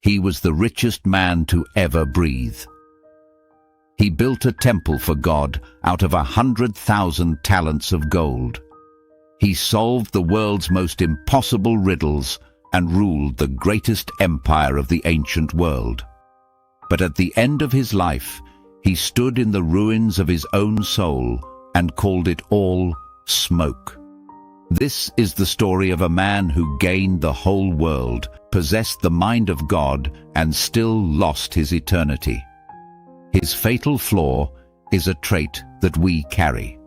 He was the richest man to ever breathe. He built a temple for God out of 100,000 talents of gold. He solved the world's most impossible riddles and ruled the greatest empire of the ancient world. But at the end of his life, he stood in the ruins of his own soul and called it all smoke. This is the story of a man who gained the whole world, possessed the mind of God, and still lost his eternity. His fatal flaw is a trait that we carry.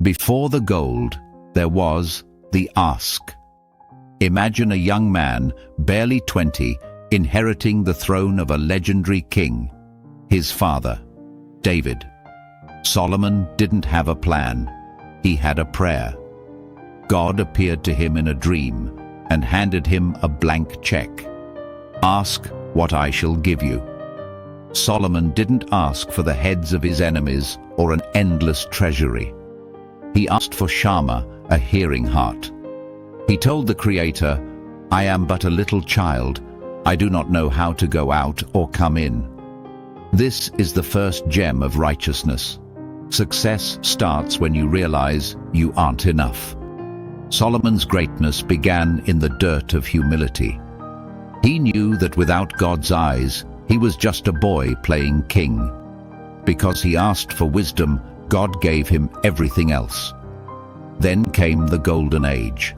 Before the gold, there was the ask. Imagine a young man, barely 20, inheriting the throne of a legendary king, his father, David. Solomon didn't have a plan. He had a prayer. God appeared to him in a dream and handed him a blank check. Ask what I shall give you. Solomon didn't ask for the heads of his enemies or an endless treasury. He asked for Shammah, a hearing heart. He told the Creator, I am but a little child. I do not know how to go out or come in. This is the first gem of righteousness. Success starts when you realize you aren't enough. Solomon's greatness began in the dirt of humility. He knew that without God's eyes, he was just a boy playing king. Because he asked for wisdom, God gave him everything else. Then came the Golden Age.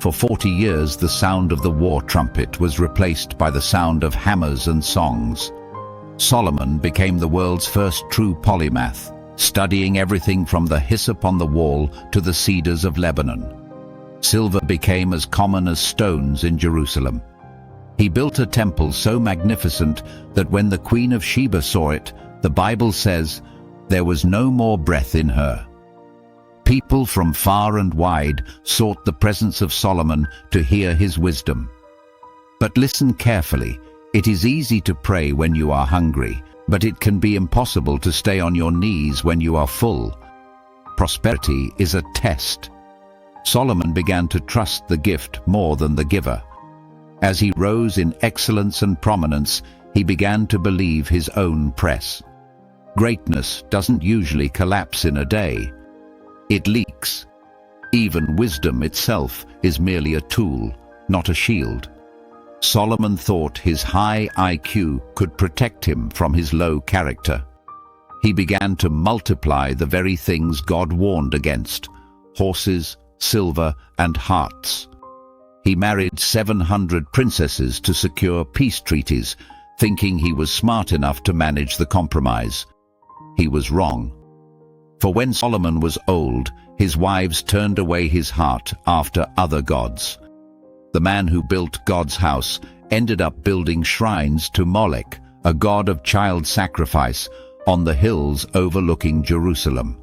For 40 years, the sound of the war trumpet was replaced by the sound of hammers and songs. Solomon became the world's first true polymath, studying everything from the hyssop on the wall to the cedars of Lebanon. Silver became as common as stones in Jerusalem. He built a temple so magnificent that when the Queen of Sheba saw it, the Bible says, there was no more breath in her. People from far and wide sought the presence of Solomon to hear his wisdom. But listen carefully. It is easy to pray when you are hungry, but it can be impossible to stay on your knees when you are full. Prosperity is a test. Solomon began to trust the gift more than the giver. As he rose in excellence and prominence, he began to believe his own press. Greatness doesn't usually collapse in a day. It leaks. Even wisdom itself is merely a tool, not a shield. Solomon thought his high IQ could protect him from his low character. He began to multiply the very things God warned against: horses, silver, and hearts. He married 700 princesses to secure peace treaties, thinking he was smart enough to manage the compromise. He was wrong. For when Solomon was old, his wives turned away his heart after other gods. The man who built God's house ended up building shrines to Molech, a god of child sacrifice, on the hills overlooking Jerusalem.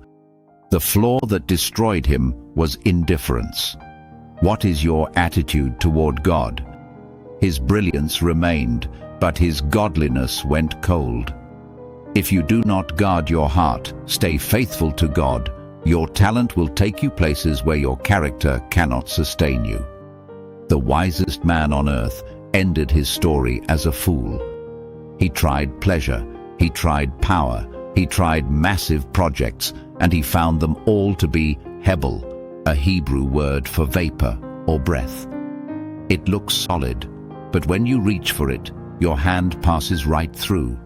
The flaw that destroyed him was indifference. What is your attitude toward God? His brilliance remained, but his godliness went cold. If you do not guard your heart, stay faithful to God, your talent will take you places where your character cannot sustain you. The wisest man on earth ended his story as a fool. He tried pleasure, he tried power, he tried massive projects, and he found them all to be hebel, a Hebrew word for vapor or breath. It looks solid, but when you reach for it, your hand passes right through.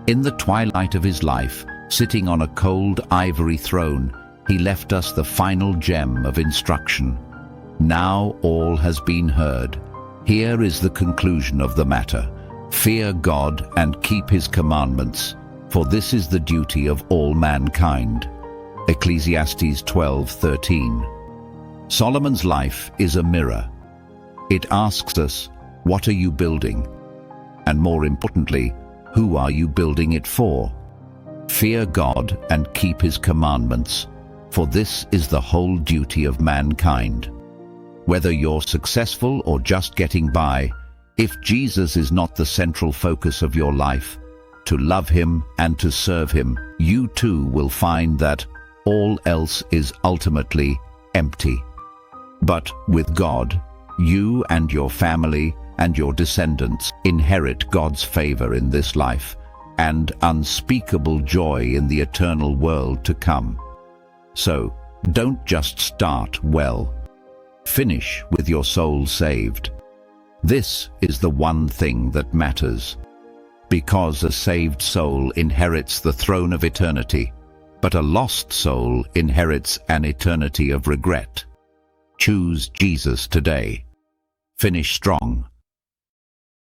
In the twilight of his life, sitting on a cold ivory throne, he left us the final gem of instruction. Now all has been heard. Here is the conclusion of the matter. Fear God and keep his commandments, for this is the duty of all mankind. Ecclesiastes 12:13. Solomon's life is a mirror. It asks us, what are you building? And more importantly, who are you building it for? Fear God and keep his commandments, for this is the whole duty of mankind. Whether you're successful or just getting by, if Jesus is not the central focus of your life, to love him and to serve him, you too will find that all else is ultimately empty. But with God, you and your family and your descendants inherit God's favor in this life and unspeakable joy in the eternal world to come. So, don't just start well. Finish with your soul saved. This is the one thing that matters. Because a saved soul inherits the throne of eternity, but a lost soul inherits an eternity of regret. Choose Jesus today. Finish strong